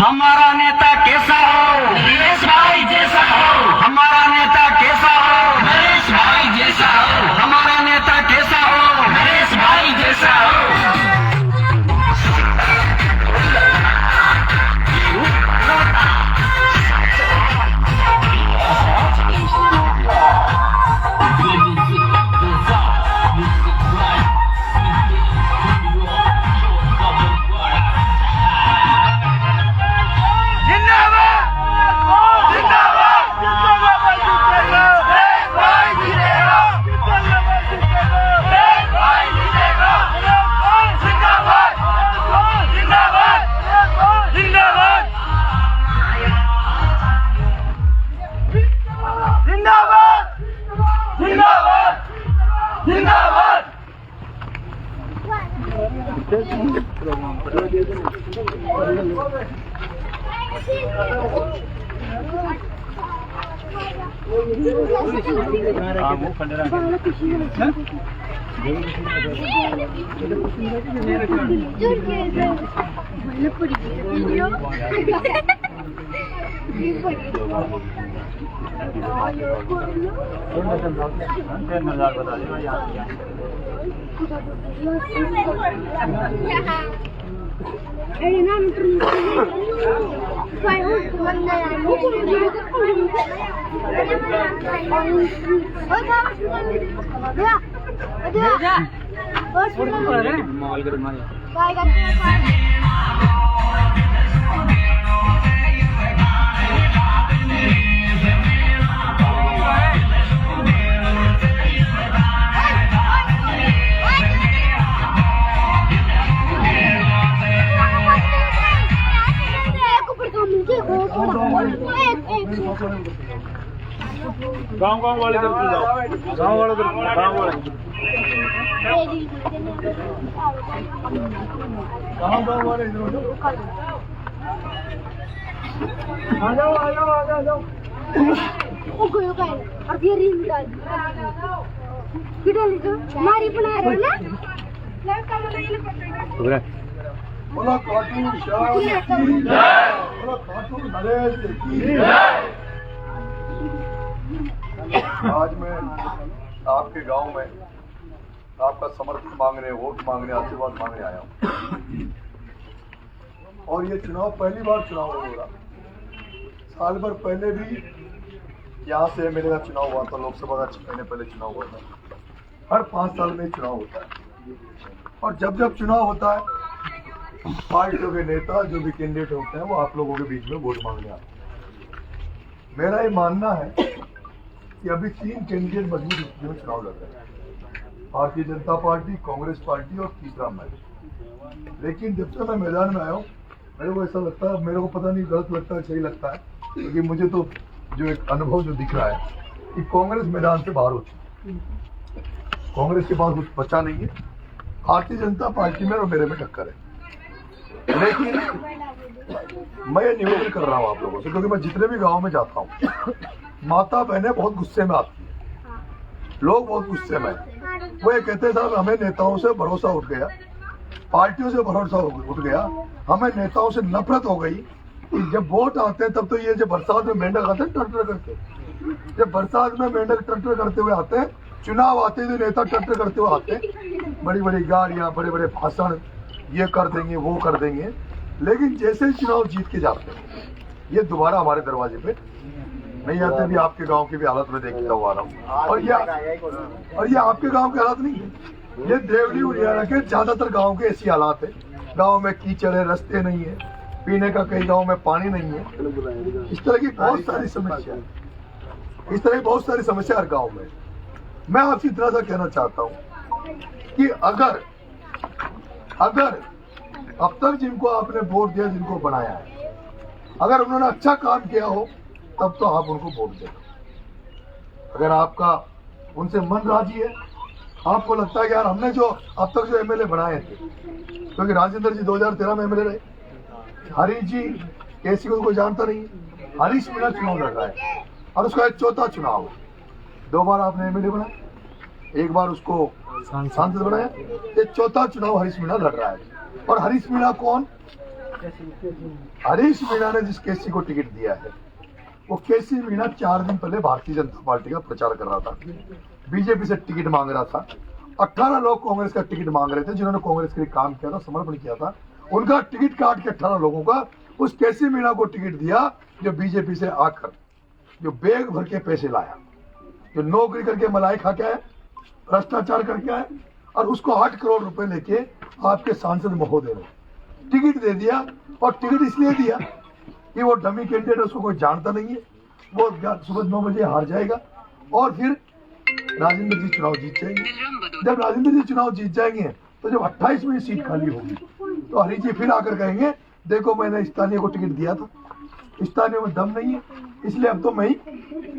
हमारा नेता कैसा हो, नरेश भाई जैसा हो। हमारा नेता कैसा हो, नरेश भाई जैसा हो। हमारा नेता कैसा हो, नरेश भाई जैसा हो। गाँव वाले तरफ से जाओ, गाँव वाले तरफ, गाँव वाले गाँव वाले आ जाओ आ जाओ आ जाओ। बोला कार्टून शाह की जय, बोला कार्टून नरेश की जय। आज मैं आपके गांव में आपका समर्थन मांगने, वोट मांगने, आशीर्वाद मांगने आया हूँ। और ये चुनाव पहली बार चुनाव हो रहा। साल भर पहले भी यहाँ से मेरे का चुनाव हुआ था, लोकसभा का 6 महीने पहले चुनाव हुआ था। हर 5 साल में चुनाव होता है और जब जब चुनाव होता है पार्टियों के नेता जो भी कैंडिडेट होते हैं वो आप लोगों के बीच में वोट मांगने आते हैं। मेरा ये मानना है कि अभी 3 कैंडिडेट मजबूत स्थिति में चुनाव लड़ रहे हैं, भारतीय जनता पार्टी, कांग्रेस पार्टी और तीसरा मैं। लेकिन जब से मैं मैदान में आया हूँ मेरे को ऐसा लगता है, मेरे को पता नहीं गलत लगता है सही लगता है, क्योंकि मुझे तो जो एक अनुभव जो दिख रहा है कि कांग्रेस मैदान से बाहर हो चुकी है, कांग्रेस के पास कुछ बचा नहीं है। भारतीय जनता पार्टी में और मेरे में टक्कर है। लेकिन मैं ये निवेदन कर रहा हूँ आप लोगों से, क्योंकि मैं जितने भी गाँव में जाता हूँ माता बहनें बहुत गुस्से में आती है, लोग बहुत गुस्से में। वो ये कहते हैं साहब हमें नेताओं से भरोसा उठ गया, पार्टियों से भरोसा उठ गया, हमें नेताओं से नफरत हो गई। जब वोट आते हैं तब तो ये जब बरसात में मेंढक आते हैं टर्टर करते, जब बरसात में मेंढक टर्टर करते हुए आते हैं, चुनाव आते हैं तो नेता टर्टर करते हुए आते हैं, बड़ी बड़ी गाड़ियां, बड़े बड़े भाषण, ये कर देंगे वो कर देंगे। लेकिन जैसे ही चुनाव जीत के जाते हैं ये दोबारा हमारे दरवाजे पे नहीं आते। भी आपके गांव की भी हालत में देखता हुआ रहा हूँ, और ये आपके गांव की हालत नहीं है, ये देवली हरियाणा के ज्यादातर गांव के ऐसी हालात है। गांव में कीचड़ है, रास्ते नहीं है, पीने का कई गांव में पानी नहीं है। इस तरह की बहुत सारी समस्या, इस तरह की बहुत सारी समस्या हर गांव में। मैं आपसे इतना सा कहना चाहता हूँ कि अगर अब तक जिनको आपने वोट दिया, जिनको बनाया है, अगर उन्होंने अच्छा काम किया हो तब तो आप उनको वोट दें। अगर आपका उनसे मन राजी है, आपको लगता है कि यार हमने जो अब तक जो एमएलए बनाए थे, क्योंकि राजेंद्र जी 2013 में एमएलए रहे, हरीश जी केसी को कोई जानता नहीं, हरीश मीणा चुनाव लड़ रहा है और उसका एक चौथा चुनाव, 2 बार आपने एमएलए बनाया, 1 बार उसको सांसद बनाया, ये चौथा चुनाव हरीश मीणा लड़ रहा है। और हरीश मीणा कौन? हरीश मीणा ने जिस केसी को टिकट दिया है वो केसी मीणा 4 दिन पहले भारतीय जनता पार्टी का प्रचार कर रहा था, बीजेपी से टिकट मांग रहा था। 18 लोग कांग्रेस का टिकट मांग रहे थे, जिन्होंने कांग्रेस के लिए काम किया था, समर्पण किया था, उनका टिकट काट के 18 लोगों का उस केसी मीणा को टिकट दिया, जो बीजेपी से आकर जो बैग भर के पैसे लाया, जो नौकरी करके मलाई खा के आया, भ्रष्टाचार करके आया, और उसको 8 करोड़ रुपए लेके आपके सांसद महोदय ने टिकट दे दिया। और टिकट इसलिए दिया कि वो डमी कैंडिडेट, उसको कोई जानता नहीं है, वो सुबह 9 बजे हार जाएगा और फिर राजेंद्र जी चुनाव जीत जाएंगे। जब राजेंद्र जी चुनाव जीत जाएंगे तो जब 28 में सीट खाली होगी तो हरीश जी फिर आकर कहेंगे देखो मैंने स्थानीय को टिकट दिया था, स्थानीय में दम नहीं है, इसलिए अब तो मैं ही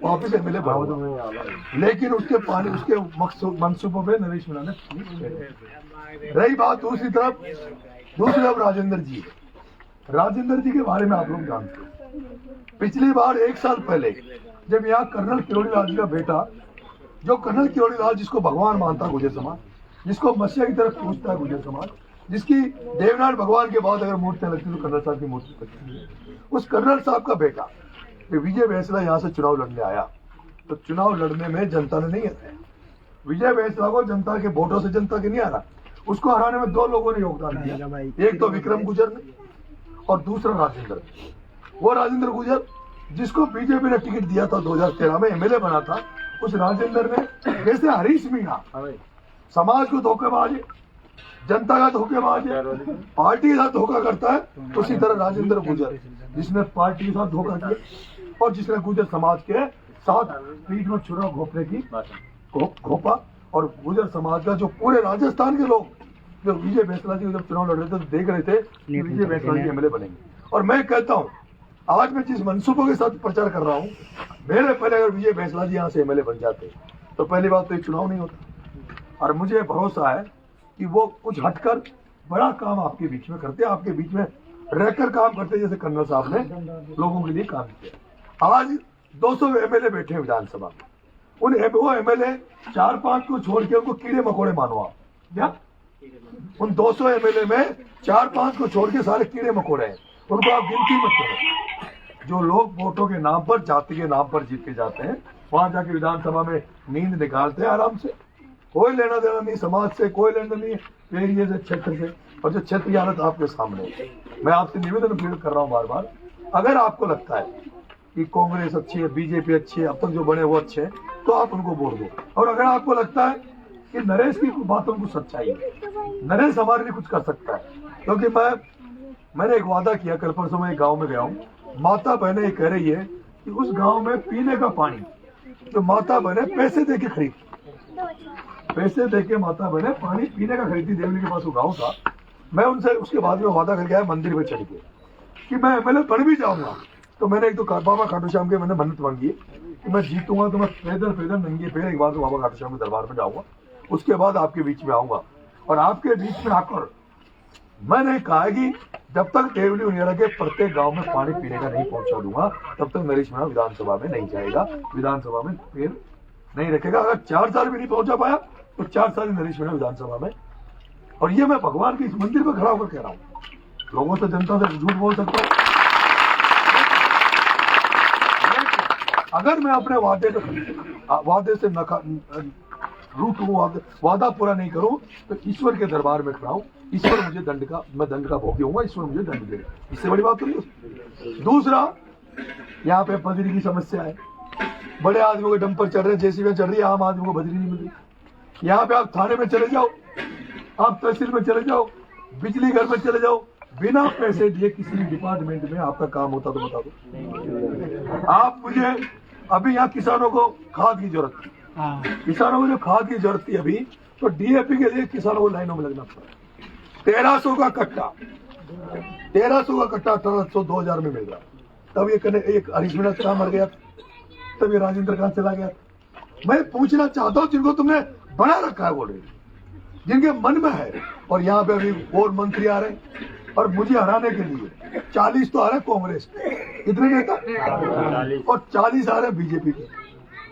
वापिस एमएलए बनाऊंगा। लेकिन उसके मंसूबों पे नरेश मीणा ने रही बात। दूसरी तरफ राजेंद्र जी, राजेंद्र जी के बारे में आप लोग जानते हैं, पिछली बार 1 साल पहले जब यहाँ कर्नल किरोड़ी लाल जी का बेटा, जो कर्नल किरोड़ी लाल जिसको भगवान मानता है गुर्जर समाज, जिसको मसीहा की तरफ पूछता है गुर्जर समाज, जिसकी देवनाथ भगवान के बाद अगर मूर्तियां लगती तो कर्नल साहब की मूर्ति लगती है, उस कर्नल साहब का बेटा विजय बैंसला यहाँ से चुनाव लड़ने आया, तो चुनाव लड़ने में जनता ने नहीं हराया। विजय बैंसला को जनता के वोटों से जनता के नहीं हरा, उसको हराने में 2 लोगों ने योगदान दिया, एक तो विक्रम गुर्जर ने और दूसरा राजेंद्र। वो राजेंद्र गुर्जर जिसको बीजेपी ने टिकट दिया था 2013 में, एमएलए बना था, उस राजेंद्र ने जैसे हरीश मीणा समाज को धोखेबाज है, जनता का धोखेबाज है, पार्टी के साथ धोखा करता है, उसी तरह राजेंद्र गुर्जर जिसने पार्टी के साथ धोखा किया और जिसने गुर्जर समाज के साथ पीठ में छुरा घोपने की घोपा, और गुर्जर समाज का जो पूरे राजस्थान के लोग जो विजय बैंसला जी जब चुनाव लड़ रहे थे तो देख रहे थे कि विजय बैंसला जी एमएलए बनेंगे। और मैं कहता हूँ आज मैं जिस मंसूबों के साथ प्रचार कर रहा हूँ, मेरे पहले अगर विजय बैंसला जी यहाँ से एमएलए बन जाते तो पहली बात तो ये चुनाव नहीं होता, और मुझे भरोसा है कि वो कुछ हटकर बड़ा काम आपके बीच में करते, आपके बीच में रहकर काम करते, जैसे कर्नल साहब ने लोगों के लिए काम किया। आज 200 एमएलए बैठे हैं विधानसभा में, वो एमएलए 4-5 को छोड़ के उनको कीड़े मकोड़े मानो आप, क्या उन 200 एमएलए में 4-5 को छोड़ के सारे कीड़े मकोड़े हैं, उनको आप गिनती मत करो। जो लोग वोटों के नाम पर, जाति के नाम पर जीत के जाते हैं, वहां जाके विधानसभा में नींद निकालते हैं आराम से, कोई लेना देना नहीं समाज से, कोई लेना नहीं एरिया से, क्षेत्र से। और जो क्षेत्र की हालत आपके सामने है, मैं आपसे निवेदन कर रहा हूँ बार बार, अगर आपको लगता है कि कांग्रेस अच्छी है, बीजेपी अच्छी है, अब तक जो बने वो अच्छे हैं, तो आप उनको वोट दो। और अगर आपको लगता है कि नरेश की बातों को सच्चाई है, नरेश हमारे लिए कुछ कर सकता है, क्योंकि मैंने एक वादा किया, कल परसों मैं एक गाँव में गया हूँ, माता बहने ये कह रही है कि उस गाँव में पीने का पानी जो माता बहने पैसे दे के खरीदती, पैसे देके माता बहने पानी पीने का खरीदती, देवली के पास वो गाँव था। मैं उनसे उसके बाद में वादा करके आया मंदिर में चढ़ के कि मैं एमएलए बन भी जाऊंगा, तो मैंने एक तो बाबा खाटू श्याम के मैंने मन्नत मांगी है कि मैं जीतूंगा तो मैं पैदल नंगे पैर एक बार तो बाबा खाटू श्याम के दरबार में जाऊंगा, उसके बाद आपके बीच में आऊंगा। और आपके बीच में आकर मैंने कहा कि जब तक देवली उनियारा के प्रत्येक गांव में पानी पीने का नहीं पहुंचा दूंगा, तब तक नरेश मीणा विधानसभा में नहीं जाएगा, विधानसभा में पैर नहीं रखेगा। अगर 4 साल भी नहीं पहुंचा पाया तो 4 साल नरेश मीणा विधानसभा में। और ये मैं भगवान के इस मंदिर पर खड़ा होकर कह रहा हूँ, लोगों से जनता से झूठ बोल सकता हूँ, अगर मैं अपने वादे से वादा पूरा नहीं करूं तो ईश्वर के दरबार में खड़ा हूं, ईश्वर मुझे मैं दंड का भोगी होऊंगा, ईश्वर मुझे दंड देगा, इससे बड़ी बात तो नहीं। दूसरा, यहाँ पे बजरी की समस्या है, बड़े आदमियों के डंपर चल रहे हैं, जेसीबी चल रही है, आम आदमी को बजरी नहीं मिल रही। यहाँ पे आप थाने में चले जाओ, आप तहसील में चले जाओ, बिजली घर में चले जाओ, बिना पैसे दिए किसी डिपार्टमेंट में आपका काम होता तो बता दो। आप मुझे अभी यहाँ किसानों को खाद की जरूरत थी, किसानों को जो खाद की जरूरत थी अभी, तो डीएपी के लिए किसानों को लाइनों में लगना पड़ा। 1300 का कट्टा 1800 2000 में मिल रहा, तब एक हरीश मीणा मर गया, तब ये राजेंद्र खान चला गया। मैं पूछना चाहता हूँ जिनको तुमने बना रखा है ऑलरेडी, जिनके मन में है, और यहाँ पे अभी और मंत्री आ रहे हैं और मुझे हराने के लिए 40 तो आ रहे कांग्रेस के, कितने नेता, और 40 आ रहे बीजेपी के।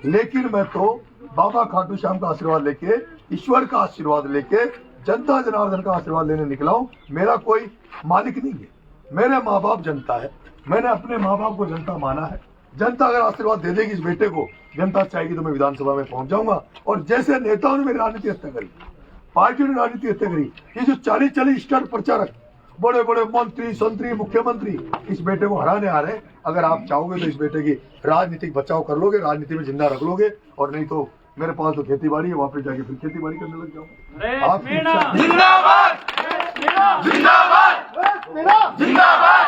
लेकिन मैं तो बाबा खाटू श्याम का आशीर्वाद लेके, ईश्वर का आशीर्वाद लेके, जनता जनार्दन का आशीर्वाद लेने निकला हूँ। मेरा कोई मालिक नहीं है, मेरे माँ बाप जनता है, मैंने अपने माँ बाप को जनता माना है। जनता अगर आशीर्वाद दे देगी इस बेटे को, जनता चाहेगी तो मैं विधानसभा में पहुंच जाऊंगा। और जैसे नेताओं ने मेरी राजनीति हत्या करी, पार्टियों ने राजनीति हत्या करी, ये जो 40 स्टार प्रचारक, बड़े बड़े मंत्री, संतरी, मुख्यमंत्री इस बेटे को हराने आ रहे हैं, अगर आप चाहोगे तो इस बेटे की राजनीतिक बचाव कर लोगे, राजनीति में जिंदा रख लोगे, और नहीं तो मेरे पास तो खेती बाड़ी है, वहां पे जाके फिर खेती बाड़ी करने लग जाऊंगा। आपकी इच्छा। जिंदाबाद जिंदाबाद जिंदाबाद जिंदाबाद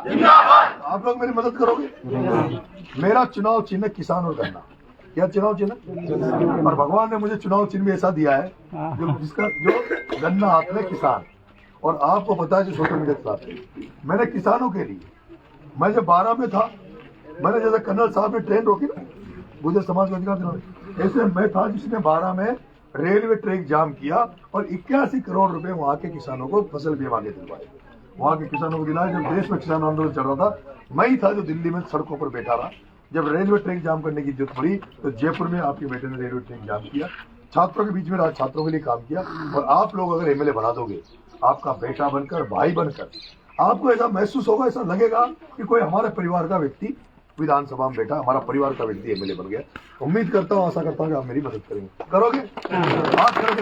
जिंदाबाद। आप लोग मेरी मदद करोगे। मेरा चुनाव चिन्ह किसान और गन्ना, क्या चुनाव चिन्ह, और भगवान ने मुझे चुनाव चिन्ह भी ऐसा दिया है जो गन्ना हाथ में किसान। और आपको पता है जो सोशल मीडिया चलाते हैं, मैंने किसानों के लिए, मैं जब 12 में था, मैंने जैसे कर्नल साहब ने ट्रेन रोकी ना गुजर समाज को अधिकार दिलाने, ऐसे मैं था जिसने 12 में रेलवे ट्रैक जाम किया और 81 करोड़ रुपए वहां के किसानों को फसल बीमा के दिलवाए, वहां के किसानों को दिलाए। जब देश में किसान आंदोलन चल रहा था, मैं ही था जो दिल्ली में सड़कों पर बैठा रहा। जब रेलवे ट्रैक जाम करने की जरूरत पड़ी तो जयपुर में आपके बेटे ने रेलवे ट्रैक जाम किया, छात्रों के बीच में रहा, छात्रों के लिए काम किया। और आप लोग अगर एमएलए बना दोगे, आपका बेटा बनकर, भाई बनकर, आपको ऐसा महसूस होगा, ऐसा लगेगा कि कोई हमारे परिवार का व्यक्ति विधानसभा में बैठा, हमारा परिवार का व्यक्ति एमएलए बन गया। उम्मीद करता हूँ, आशा करता हूँ कि आप मेरी मदद करेंगे, करोगे, बात करोगे।